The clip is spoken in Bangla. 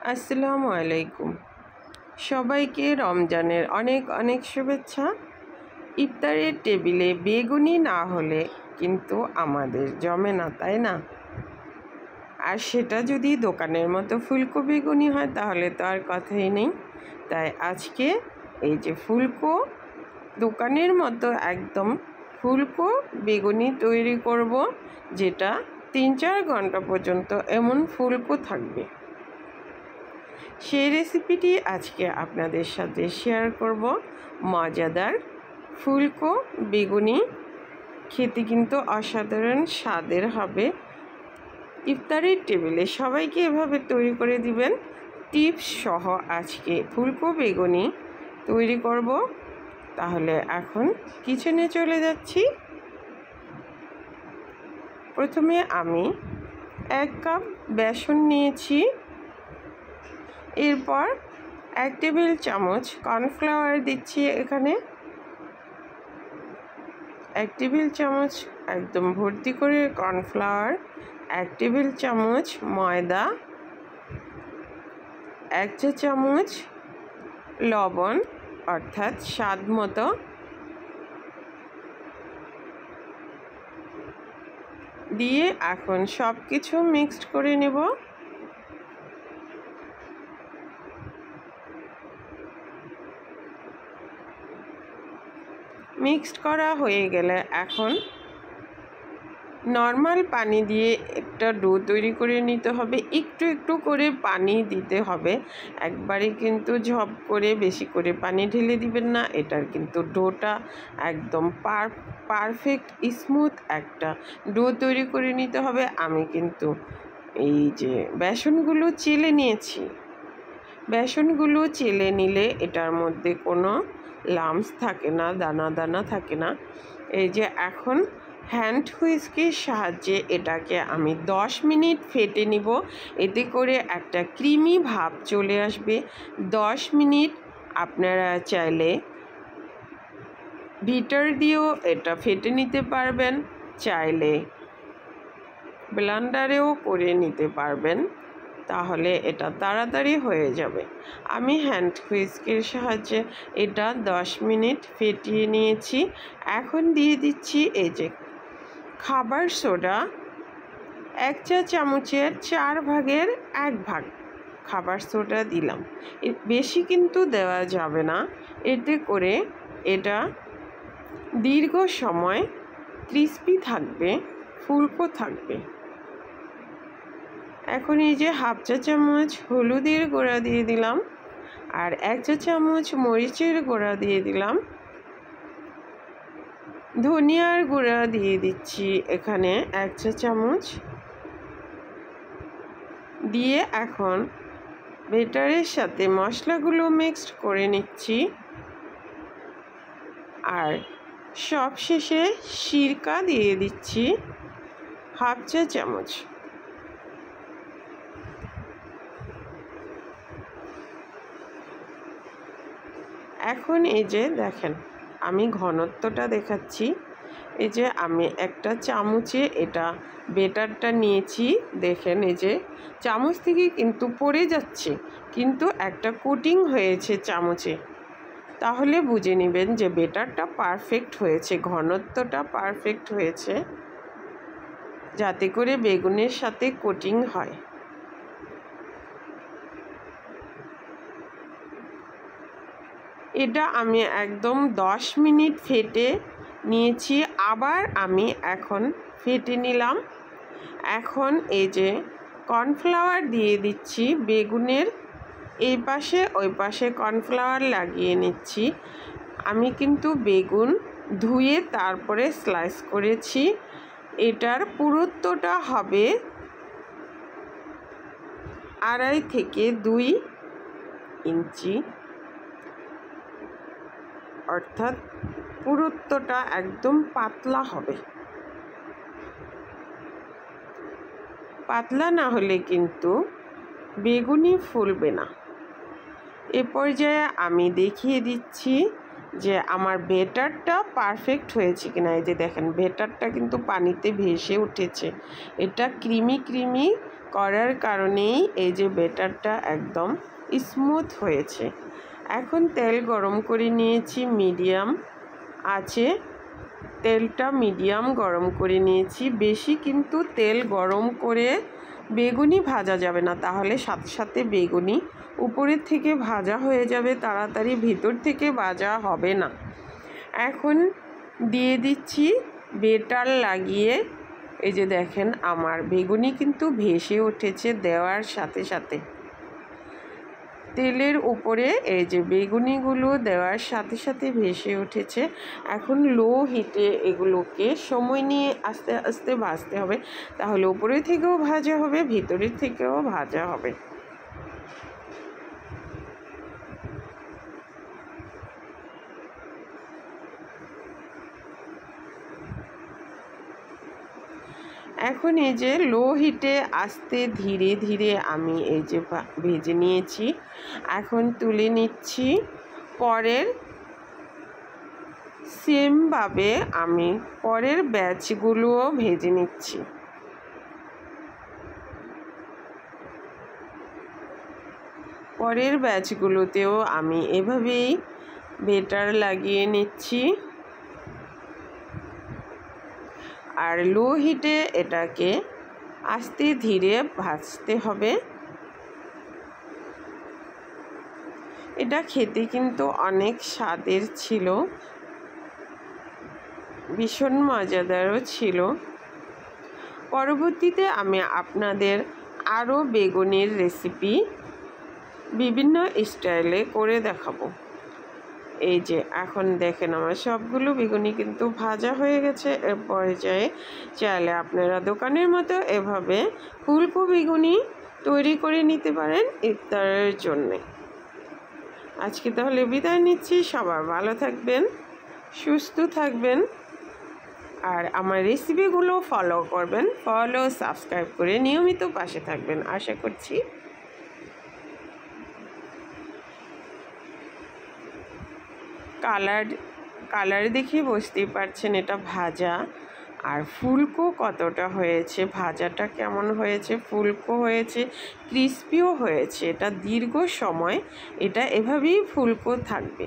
আসসালামু আলাইকুম। সবাইকে রমজানের অনেক অনেক শুভেচ্ছা। ইফতারের টেবিলে বেগুনি না হলে কিন্তু আমাদের জমে না, তাই না? আর সেটা যদি দোকানের মতো ফুলকো বেগুনি হয় তাহলে তো আর কথাই নেই। তাই আজকে এই যে ফুলকো দোকানের মতো একদম ফুলকো বেগুনি তৈরি করব, যেটা 3-4 ঘন্টা পর্যন্ত এমন ফুলকো থাকবে। সেই রেসিপিটি আজকে আপনাদের সাথে শেয়ার করব। মজাদার ফুলকো বেগুনি, খেতে কিন্তু অসাধারণ স্বাদের হবে। ইফতারের টেবিলে সবাইকে এভাবে তৈরি করে দিবেন। টিপস সহ আজকে ফুলকো বেগুনি তৈরি করব। তাহলে এখন কিচেনে চলে যাচ্ছি। প্রথমে আমি 1 কাপ বেসন নিয়েছি। এরপর 1 টেবিল চামচ কর্নফ্লাওয়ার দিচ্ছি এখানে। 1 টেবিল চামচ একদম ভর্তি করে কর্নফ্লাওয়ার, 1 টেবিল চামচ ময়দা, 1 চা চামচ লবণ অর্থাৎ স্বাদ মতো, দিয়ে এখন সব কিছু মিক্সড করে নেব। মিক্সড করা হয়ে গেলে এখন নর্মাল পানি দিয়ে একটা ডো তৈরি করে নিতে হবে। একটু একটু করে পানি দিতে হবে, একবারে কিন্তু ঝপ করে বেশি করে পানি ঢেলে দিবেন না। এটার কিন্তু ডোটা একদম পারফেক্ট স্মুথ একটা ডো তৈরি করে নিতে হবে। আমি কিন্তু এই যে বেসনগুলো চেলে নিয়েছি। বেসনগুলো চেলে নিলে এটার মধ্যে কোনো লাম্পস থাকে না, দানা দানা থাকে না। এই যে এখন হ্যান্ড হুইস্কের সাহায্যে এটাকে আমি 10 মিনিট ফেটে নিব। এতে করে একটা ক্রিমি ভাব চলে আসবে। 10 মিনিট আপনারা চাইলে বিটার দিয়েও এটা ফেটে নিতে পারবেন, চাইলে ব্লেন্ডারেও করে নিতে পারবেন, তাহলে এটা তাড়াতাড়ি হয়ে যাবে। আমি হ্যান্ড হুইস্কের সাহায্যে এটা 10 মিনিট ফেটিয়ে নিয়েছি। এখন দিয়ে দিচ্ছি এই যে খাবার সোডা, 1 চা চামচের 4 ভাগের 1 ভাগ খাবার সোডা দিলাম। বেশি কিন্তু দেওয়া যাবে না, এতে করে এটা দীর্ঘ সময় ক্রিস্পি থাকবে, ফুলকো থাকবে। এখন এই যে 1/2 চা চামচ হলুদের গুঁড়া দিয়ে দিলাম, আর 1 চা চামচ মরিচের গুঁড়া দিয়ে দিলাম। ধনিয়ার গুঁড়া দিয়ে দিচ্ছি এখানে 1 চা চামচ দিয়ে এখন বেটারের সাথে মশলাগুলো মিক্সড করে নিচ্ছি। আর সবশেষে সিরকা দিয়ে দিচ্ছি 1/2 চা চামচ। এখন এই যে দেখেন আমি ঘনত্বটা দেখাচ্ছি। এই যে আমি একটা চামচে এটা বেটারটা নিয়েছি, দেখেন এই যে চামচ থেকে কিন্তু পড়ে যাচ্ছে, কিন্তু একটা কোটিং হয়েছে চামচে। তাহলে বুঝে নেবেন যে বেটারটা পারফেক্ট হয়েছে, ঘনত্বটা পারফেক্ট হয়েছে, যাতে করে বেগুনের সাথে কোটিং হয়। এটা আমি একদম 10 মিনিট ফেটে নিয়েছি। আবার আমি এখন ফেটে নিলাম। এখন এই যে কর্নফ্লাওয়ার দিয়ে দিচ্ছি বেগুনের এই পাশে ওই পাশে কর্নফ্লাওয়ার লাগিয়ে নিচ্ছি। আমি কিন্তু বেগুন ধুয়ে তারপরে স্লাইস করেছি। এটার পুরুত্বটা হবে 2.5 থেকে 2 ইঞ্চি, অর্থাৎ পুরুত্বটা একদম পাতলা হবে। পাতলা না হলে কিন্তু বেগুনি ফুলবে না। এ পর্যায়ে আমি দেখিয়ে দিচ্ছি যে আমার বেটারটা পারফেক্ট হয়েছে কিনা। এই যে দেখেন বেটারটা কিন্তু পানিতে ভেসে উঠেছে। এটা ক্রিমি ক্রিমি করার কারণেই এই যে ব্যাটারটা একদম স্মুথ হয়েছে। এখন তেল গরম করে নিয়েছি মিডিয়াম আছে, তেলটা মিডিয়াম গরম করে নিয়েছি। বেশি কিন্তু তেল গরম করে বেগুনি ভাজা যাবে না, তাহলে সাথে সাথে বেগুনি উপরের থেকে ভাজা হয়ে যাবে, তাড়াতাড়ি ভিতর থেকে ভাজা হবে না। এখন দিয়ে দিচ্ছি বেটার লাগিয়ে। এই যে দেখেন আমার বেগুনি কিন্তু ভেসে উঠেছে দেওয়ার সাথে সাথে। তেলের উপরে এই যে বেগুনিগুলো দেওয়ার সাথে সাথে ভেসে উঠেছে। এখন লো হিটে এগুলোকে সময় নিয়ে আস্তে আস্তে ভাজতে হবে, তাহলে উপরে থেকেও ভাজা হবে, ভিতরের থেকেও ভাজা হবে। এখন এই যে লো হিটে আস্তে ধীরে ধীরে আমি এই যে ভেজে নিয়েছি, এখন তুলে নিচ্ছি। পরের সেমভাবে আমি পরের ব্যাচগুলোও ভেজে নিচ্ছি। পরের ব্যাচগুলোতেও আমি এভাবেই বেটার লাগিয়ে নিচ্ছি। আর লো হিটে এটাকে আস্তে ধীরে ভাজতে হবে। এটা খেতে কিন্তু অনেক স্বাদের ছিল, ভীষণ মজাদারও ছিল। পরবর্তীতে আমি আপনাদের আরও বেগুনির রেসিপি বিভিন্ন স্টাইলে করে দেখাবো। এই যে এখন দেখেন আমার সবগুলো বেগুনি কিন্তু ভাজা হয়ে গেছে। এর পর্যায়ে চাইলে আপনারা দোকানের মতো এভাবে ফুলকো বেগুনি তৈরি করে নিতে পারেন ইফতারের জন্যে। আজকে তাহলে বিদায় নিচ্ছি। সবার ভালো থাকবেন, সুস্থ থাকবেন, আর আমার রেসিপিগুলো ফলো করবেন। সাবস্ক্রাইব করে নিয়মিত পাশে থাকবেন আশা করছি। কালার দেখে বুঝতেই পারছেন এটা ভাজা। আর ফুলকো কতটা হয়েছে, ভাজাটা কেমন হয়েছে, ফুলকো হয়েছে, ক্রিস্পিও হয়েছে। এটা দীর্ঘ সময় এটা এভাবেই ফুলকো থাকবে।